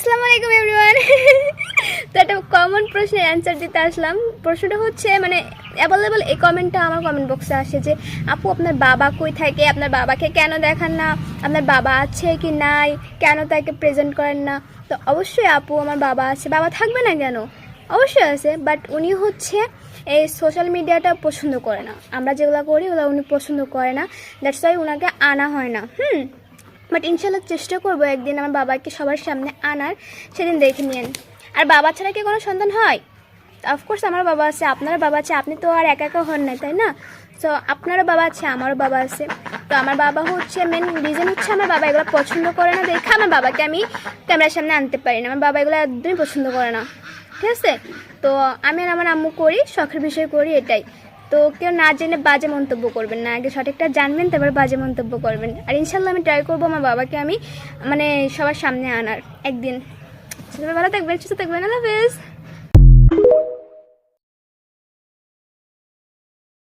আসসালামু আলাইকুম এভরিওয়ান। তো একটা কমন প্রশ্নের অ্যান্সার দিতে আসলাম। প্রশ্নটা হচ্ছে মানে অ্যাভেলেবল এই কমেন্টটা আমার কমেন্ট বক্সে আসে যে আপু আপনার বাবা কই থাকে, আপনার বাবাকে কেন দেখান না, আপনার বাবা আছে কি নাই, কেন তাকে প্রেজেন্ট করেন না। তো অবশ্যই আপু আমার বাবা আছে, বাবা থাকবে না কেন, অবশ্যই আছে, বাট উনি হচ্ছে এই সোশ্যাল মিডিয়াটা পছন্দ করে না, আমরা যেগুলো করি ওগুলো উনি পছন্দ করে না, দ্যাটস ওয়াই ওনাকে আনা হয় না। বাট ইনশাল্লাহ চেষ্টা করবো একদিন আমার বাবাকে সবার সামনে আনার, সেদিন দেখে নিন। আর বাবা ছাড়া কি কোনো সন্তান হয়? অফকোর্স আমার বাবা আছে, আপনারও বাবা আছে, আপনি তো আর একা একা হন না, তাই না? সো আপনারও বাবা আছে, আমারও বাবা আছে। তো আমার বাবা হচ্ছে মেন রিজন হচ্ছে আমার বাবা এগুলো পছন্দ করে না দেখে আমার বাবাকে আমি ক্যামেরার সামনে আনতে পারি না। আমার বাবা এগুলো একদমই পছন্দ করে না, ঠিক আছে? তো আমি আর আমার আম্মু করি, শখের বিষয় করি, এটাই। তো কেউ না জেনে বাজে মন্তব্য করবেন না, আগে সঠিকটা জানবেন তারপর বাজে মন্তব্য করবেন। আর ইনশাল্লাহ আমি ট্রাই করবো আমার বাবাকে আমি মানে সবার সামনে আনার একদিন। ভালো থাকবেন, সুস্থ থাকবেন, আল্লাহ হাফেজ।